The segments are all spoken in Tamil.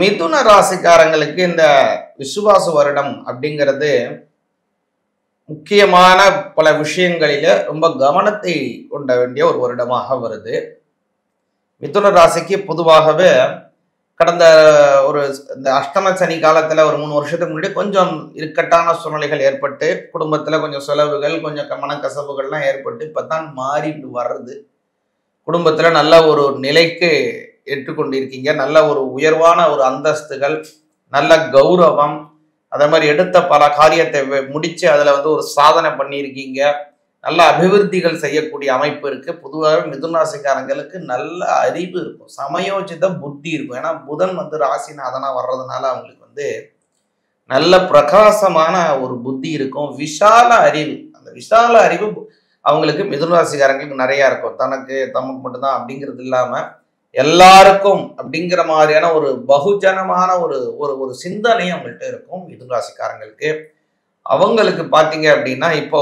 மிதுன ராசிக்காரங்களுக்கு இந்த விசுவாச வருடம் அப்படிங்கிறது முக்கியமான பல விஷயங்களில ரொம்ப கவனத்தை கொண்ட வேண்டிய ஒரு வருடமாக வருது. மிதுன ராசிக்கு பொதுவாகவே கடந்த ஒரு இந்த அஷ்டம சனி காலத்துல ஒரு 3 வருஷத்துக்கு முன்னாடி கொஞ்சம் இக்கட்டான சூழ்நிலைகள் ஏற்பட்டு குடும்பத்துல கொஞ்சம் செலவுகள், கொஞ்சம் மனக்கசப்புகள்லாம் ஏற்பட்டு இப்பதான் மாறிட்டு வர்றது. குடும்பத்துல நல்ல ஒரு நிலைக்கு ஏற்றுக்கொண்டிருக்கீங்க. நல்ல ஒரு உயர்வான ஒரு அந்தஸ்துகள், நல்ல கௌரவம், அதே மாதிரி எடுத்த பல காரியத்தை முடிச்சு அதுல ஒரு சாதனை பண்ணியிருக்கீங்க. நல்ல அபிவிருத்திகள் செய்யக்கூடிய அமைப்பு இருக்கு. பொதுவாகவே மிதுனராசிக்காரங்களுக்கு நல்ல அறிவு இருக்கும், சமயோஜித புத்தி இருக்கும். ஏன்னா புதன் ராசிநாதனா வர்றதுனால அவங்களுக்கு நல்ல பிரகாசமான ஒரு புத்தி இருக்கும், விஷால அறிவு. அந்த விஷால அறிவு அவங்களுக்கு மிதுனராசிக்காரங்களுக்கு நிறைய இருக்கும். தமக்கு மட்டும்தான் அப்படிங்கிறது இல்லாம எல்லாருக்கும் அப்படிங்கிற மாதிரியான ஒரு பகுஜனமான ஒரு ஒரு சிந்தனை அவங்கள்ட்ட இருக்கும் மிதுனராசிக்காரங்களுக்கு. அவங்களுக்கு பார்த்தீங்க அப்படின்னா இப்போ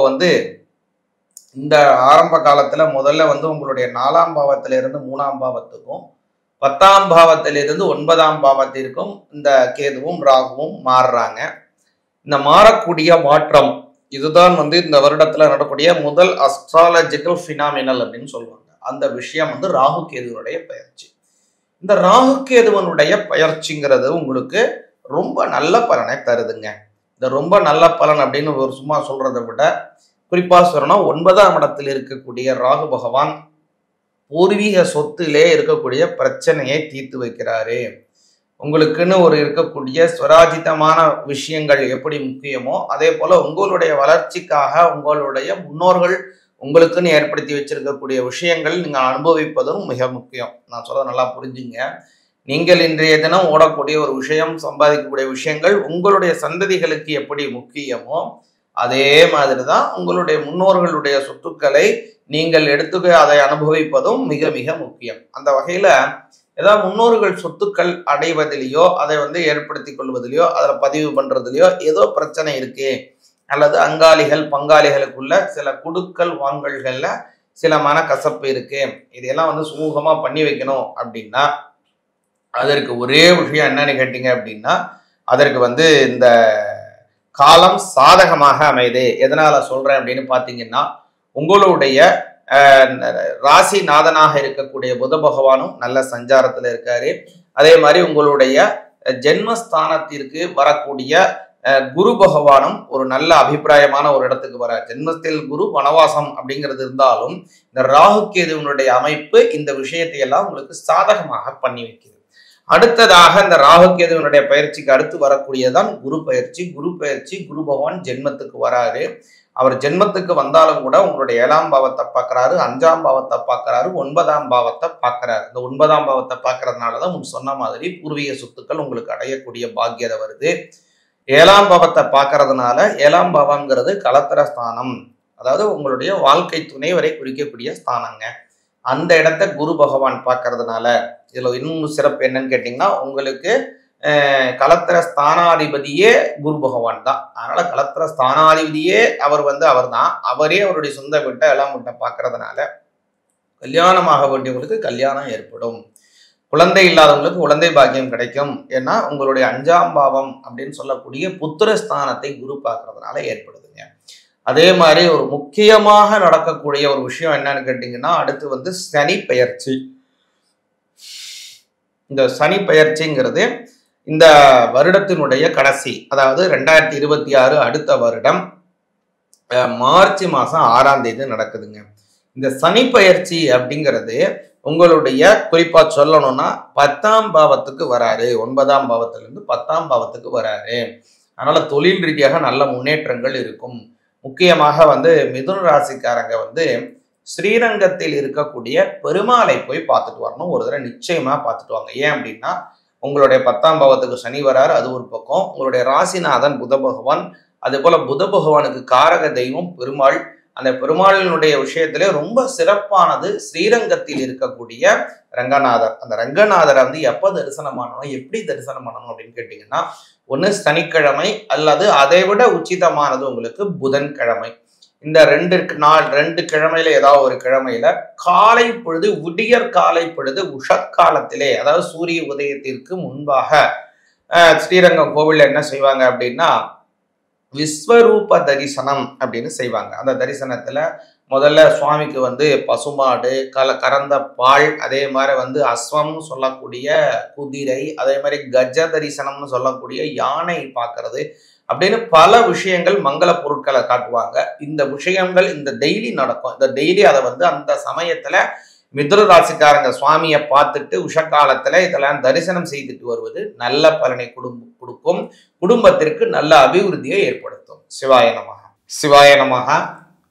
இந்த ஆரம்ப காலத்துல முதல்ல உங்களுடைய 4ஆம் பாவத்திலிருந்து 3ஆம் பாவத்துக்கும் 10ஆம் பாவத்திலிருந்து 9ஆம் பாவத்திற்கும் இந்த கேதுவும் ராகுவும் மாறுறாங்க. இந்த மாறக்கூடிய மாற்றம் இதுதான் இந்த வருடத்துல நடக்கூடிய முதல் அஸ்ட்ராலஜிக்கல் பினாமினல் அப்படின்னு சொல்லுவாங்க. அந்த விஷயம் ராகு கேதுவனுடைய பயிற்சி. இந்த ராகு கேதுவனுடைய பயிற்சிங்கிறது உங்களுக்கு ரொம்ப நல்ல பலனை தருதுங்க. இந்த ரொம்ப நல்ல பலன் அப்படின்னு ஒரு சும்மா சொல்றதை விட குறிப்பா சொல்லணும், 9ஆம் இடத்தில் இருக்கக்கூடிய ராகு பகவான் பூர்வீக சொத்திலே இருக்கக்கூடிய பிரச்சனையை தீர்த்து வைக்கிறாரு. உங்களுக்குன்னு இருக்கக்கூடிய ஸ்வராஜிதமான விஷயங்கள் எப்படி முக்கியமோ அதே போல உங்களுடைய வளர்ச்சிக்காக உங்களுடைய முன்னோர்கள் உங்களுக்குன்னு ஏற்படுத்தி வச்சிருக்கக்கூடிய விஷயங்கள் நீங்கள் அனுபவிப்பதும் மிக முக்கியம். நான் சொல்றதை நல்லா புரிஞ்சுங்க. நீங்கள் இன்றைய தினம் ஓடக்கூடிய ஒரு விஷயம், சம்பாதிக்கக்கூடிய விஷயங்கள் உங்களுடைய சந்ததிகளுக்கு எப்படி முக்கியமோ அதே மாதிரி தான் உங்களுடைய முன்னோர்களுடைய சொத்துக்களை நீங்கள் எடுத்து அதை அனுபவிப்பதும் மிக மிக முக்கியம். அந்த வகையில ஏதாவது முன்னோர்கள் சொத்துக்கள் அடைவதிலேயோ அதை ஏற்படுத்தி கொள்வதிலையோ அதில் பதிவு பண்றதுலையோ ஏதோ பிரச்சனை இருக்கு, அல்லது அங்காளிகள் பங்காளிகளுக்குள்ள சில குடுக்கல் வாங்கல்கள்ல சில மனக்கசப்பு இருக்கு, இதையெல்லாம் சுமூகமா பண்ணி வைக்கணும் அப்படின்னா அதற்கு ஒரே விஷயம் என்னன்னு கேட்டீங்க அப்படின்னா அதற்கு இந்த காலம் சாதகமாக அமையுது. எதனால சொல்றேன் அப்படின்னு பாத்தீங்கன்னா உங்களுடைய ராசிநாதனாக இருக்கக்கூடிய புத பகவானும் நல்ல சஞ்சாரத்துல இருக்காரு. அதே மாதிரி உங்களுடைய ஜென்மஸ்தானத்திற்கு வரக்கூடிய குரு பகவானும் ஒரு நல்ல அபிப்பிராயமான ஒரு இடத்துக்கு வர. ஜென்மத்தில் குரு வனவாசம் அப்படிங்கிறது இருந்தாலும் இந்த ராகு கேதுவனுடைய அமைப்பு இந்த விஷயத்தை எல்லாம் உங்களுக்கு சாதகமாக பண்ணி வைக்கிறது. அடுத்ததாக இந்த ராகு கேதுவனுடைய பயிற்சிக்கு அடுத்து வரக்கூடியதான் குரு பயிற்சி. குரு பகவான் ஜென்மத்துக்கு வராரு. அவர் ஜென்மத்துக்கு வந்தாலும் கூட உங்களுடைய 7ஆம் பாவத்தை பார்க்கிறாரு, 5ஆம் பாவத்தை பார்க்கிறாரு, 9ஆம் பாவத்தை பார்க்கிறாரு. இந்த 9ஆம் பாவத்தை பார்க்கறதுனாலதான் முன் சொன்ன மாதிரி பூர்வீக சொத்துக்கள் உங்களுக்கு அடையக்கூடிய பாக்கியதை வருது. 7ஆம் பாவத்தை பார்க்கறதுனால 7ஆம் பாவம்ங்கிறது கலத்திர ஸ்தானம், அதாவது உங்களுடைய வாழ்க்கை துணை வரை குறிக்கக்கூடிய ஸ்தானங்க. அந்த இடத்த குரு பகவான் பார்க்கறதுனால இதுல இன்னும் சிறப்பு என்னன்னு கேட்டீங்கன்னா உங்களுக்கு கலத்திர ஸ்தானாதிபதியே குரு பகவான் தான். அதனால கலத்திர ஸ்தானாதிபதியே அவர் தான். அவரே அவருடைய சொந்த வீட்டை 7ஆம் வீட்டை பார்க்கறதுனால கல்யாணமாக வேண்டியவங்களுக்கு கல்யாணம் ஏற்படும், குழந்தை இல்லாதவங்களுக்கு குழந்தை பாக்கியம் கிடைக்கும். ஏன்னா உங்களுடைய 5ஆம் பாவம் அப்படின்னு சொல்லக்கூடிய புத்திரஸ்தானத்தை குரு பார்க்கறதுனால ஏற்படுதுங்க. அதே மாதிரி ஒரு முக்கியமாக நடக்கக்கூடிய ஒரு விஷயம் என்னன்னு கேட்டீங்கன்னா அடுத்து சனி பெயர்ச்சி. இந்த சனி பெயர்ச்சிங்கிறது இந்த வருடத்தினுடைய கடைசி, அதாவது 2026 அடுத்த வருடம் மார்ச் மாசம் 6ஆம் தேதி நடக்குதுங்க. இந்த சனி பெயர்ச்சி அப்படிங்கிறது உங்களுடைய குறிப்பா சொல்லணும்னா 10ஆம் பாவத்துக்கு வராரு. 9ஆம் பாவத்திலிருந்து 10ஆம் பாவத்துக்கு வராரு. அதனால தொழில் ரீதியாக நல்ல முன்னேற்றங்கள் இருக்கும். முக்கியமாக மிதுன ராசிக்காரங்க ஸ்ரீரங்கத்தில் இருக்கக்கூடிய பெருமாளை போய் பார்த்துட்டு வரணும். ஒரு தடவை நிச்சயமா பார்த்துட்டு வாங்க. ஏன் அப்படின்னா உங்களுடைய 10ஆம் பாவத்துக்கு சனி வராரு, அது ஒரு பக்கம். உங்களுடைய ராசிநாதன் புத பகவான், அதே போல புத பகவானுக்கு காரக தெய்வம் பெருமாள். அந்த பெருமாளினுடைய விஷயத்திலே ரொம்ப சிறப்பானது ஸ்ரீரங்கத்தில் இருக்கக்கூடிய ரங்கநாதர். அந்த ரங்கநாதரை எப்ப தரிசனம் பண்ணணும், எப்படி தரிசனம் பண்ணணும் அப்படின்னு கேட்டீங்கன்னா ஒன்று சனிக்கிழமை அல்லது அதை விட உச்சிதமானது உங்களுக்கு புதன்கிழமை. இந்த ரெண்டு கிழமையில ஏதாவது ஒரு கிழமையில காலை பொழுது, விடியற் காலை பொழுது உஷக்காலத்திலே, அதாவது சூரிய உதயத்திற்கு முன்பாக ஸ்ரீரங்கம் கோவில்ல என்ன செய்வாங்க அப்படின்னா விஸ்வரூப தரிசனம் அப்படின்னு செய்வாங்க. அந்த தரிசனத்துல முதல்ல சுவாமிக்கு வந்து பசுமாடு, கறந்த பால், அதே மாதிரி வந்து அஸ்வம்னு சொல்லக்கூடிய குதிரை, அதே மாதிரி கஜ தரிசனம்னு சொல்லக்கூடிய யானை பார்க்கறது அப்படின்னு பல விஷயங்கள் மங்கள பொருட்களை காட்டுவாங்க. இந்த விஷயங்கள் இந்த டெய்லி நடக்கும். இந்த டெய்லி அதை வந்து அந்த சமயத்துல மிதுன ராசிக்காரங்க சுவாமியை பார்த்துட்டு உஷக்காலத்துல இதெல்லாம் தரிசனம் செய்துட்டு வருவது நல்ல பலனை கொடுக்கும். குடும்பத்திற்கு நல்ல அபிவிருத்தியை ஏற்படுத்தும். சிவாய நமக. சிவாய நமக.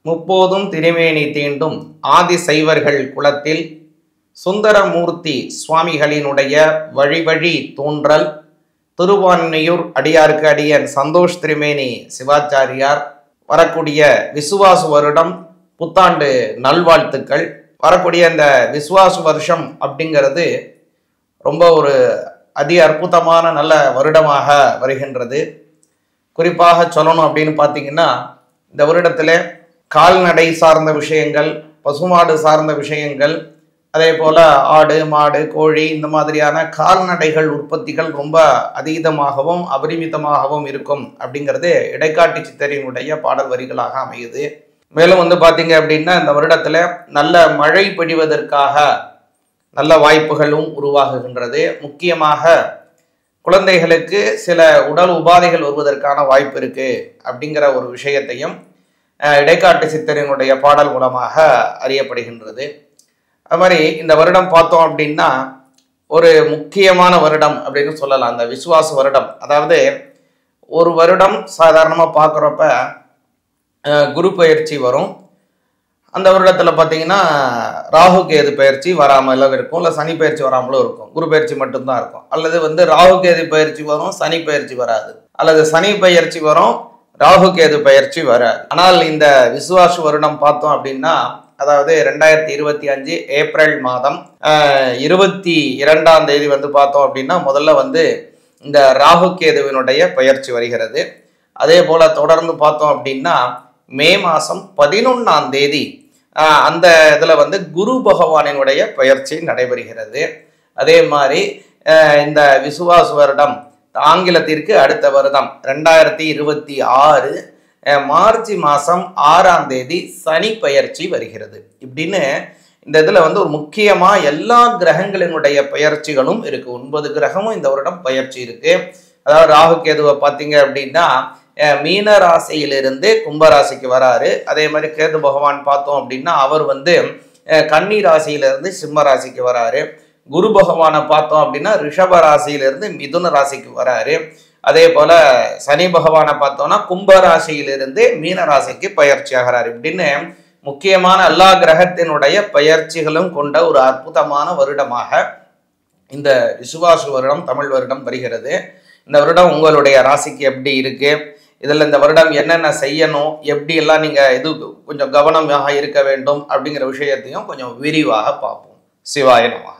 முப்போதும் திருமேனி தீண்டும் ஆதி சைவர்கள் குலத்தில் சுந்தரமூர்த்தி சுவாமிகளினுடைய வழி தோன்றல் திருவான்மையூர் அடியாருக்கு அடியன் சந்தோஷ் திருமேனி சிவாச்சாரியார் வரக்கூடிய விசுவாச வருடம் புத்தாண்டு நல்வாழ்த்துக்கள். வரக்கூடிய இந்த விசுவாச வருஷம் அப்படிங்கிறது ரொம்ப ஒரு அதி அற்புதமான நல்ல வருடமாக வருகின்றது. குறிப்பாக சொல்லணும் அப்படின்னு பார்த்தீங்கன்னா இந்த வருடத்தில் கால்நடை சார்ந்த விஷயங்கள், பசுமாடு சார்ந்த விஷயங்கள், அதே போல் ஆடு மாடு கோழி இந்த மாதிரியான கால்நடைகள் உற்பத்திகள் ரொம்ப அதீதமாகவும் அபரிமிதமாகவும் இருக்கும் அப்படிங்கிறது இடைக்காட்டு சித்தரினுடைய பாடல் வரிகளாக அமையுது. மேலும் வந்து பார்த்தீங்க அப்படின்னா இந்த வருடத்தில் நல்ல மழை பொழிவதற்காக நல்ல வாய்ப்புகளும் உருவாகுகின்றது. முக்கியமாக குழந்தைகளுக்கு சில உடல் உபாதைகள் வருவதற்கான வாய்ப்பு இருக்கு அப்படிங்கிற ஒரு விஷயத்தையும் இடைக்காட்டு சித்தரினுடைய பாடல் மூலமாக அறியப்படுகின்றது. அது மாதிரி இந்த வருடம் பார்த்தோம் அப்படின்னா ஒரு முக்கியமான வருடம் அப்படின்னு சொல்லலாம். அந்த விசுவாச வருடம், அதாவது ஒரு வருடம் சாதாரணமாக பார்க்குறப்ப குரு பயிற்சி வரும். அந்த வருடத்தில் பார்த்தீங்கன்னா ராகு கேது பயிற்சி வராமலும் இருக்கும், இல்லை சனி பயிற்சி வராமலும் இருக்கும். குரு பயிற்சி மட்டும்தான் இருக்கும். அல்லது வந்து ராகு கேது பயிற்சி வரும், சனி பயிற்சி வராது. அல்லது சனி பயிற்சி வரும், ராகு கேது பயிற்சி வராது. ஆனால் இந்த விசுவாச வருடம் பார்த்தோம் அப்படின்னா அதாவது 2025 ஏப்ரல் மாதம் 22ஆம் தேதி வந்து பார்த்தோம் அப்படின்னா முதல்ல வந்து இந்த ராகு கேதுவினுடைய பயிற்சி வருகிறது. அதே போல தொடர்ந்து பார்த்தோம் அப்படின்னா மே மாதம் 11ஆம் தேதி அந்த இதில் வந்து குரு பகவானினுடைய பயிற்சி நடைபெறுகிறது. அதே மாதிரி இந்த விசுவாச வருடம் ஆங்கிலத்திற்கு அடுத்த வருடம் 2026 மார்ச் மாதம் 6ஆம் தேதி சனி பயிற்சி வருகிறது. இப்படின்னு இந்த இதில் வந்து ஒரு முக்கியமாக எல்லா கிரகங்களினுடைய பயிற்சிகளும் இருக்குது. 9 கிரகமும் இந்த வருடம் பயிற்சி இருக்குது. அதாவது ராகு கேதுவை பார்த்தீங்க அப்படின்னா மீன ராசியிலிருந்து கும்பராசிக்கு வராரு. அதே மாதிரி கேது பகவான் பார்த்தோம் அப்படின்னா அவர் வந்து கன்னி ராசியிலிருந்து சிம்ம ராசிக்கு வராரு. குரு பகவானை பார்த்தோம் அப்படின்னா ரிஷப ராசியிலிருந்து மிதுன ராசிக்கு வராரு. அதே போல சனி பகவானை பார்த்தோம்னா கும்ப ராசியிலிருந்து மீன ராசிக்கு பயிற்சி ஆகிறார். இப்படின்னு முக்கியமான எல்லா கிரகத்தினுடைய பயிற்சிகளும் கொண்ட ஒரு அற்புதமான வருடமாக இந்த விசுவாச வருடம் தமிழ் வருடம் வருகிறது. இந்த வருடம் உங்களுடைய ராசிக்கு எப்படி இருக்கு, இதில் இந்த வருடம் என்னென்ன செய்யணும், எப்படி எல்லாம் நீங்கள் இது கொஞ்சம் கவனமாக இருக்க வேண்டும் அப்படிங்கிற விஷயத்தையும் கொஞ்சம் விரிவாக பார்ப்போம். சிவாய நமஹ.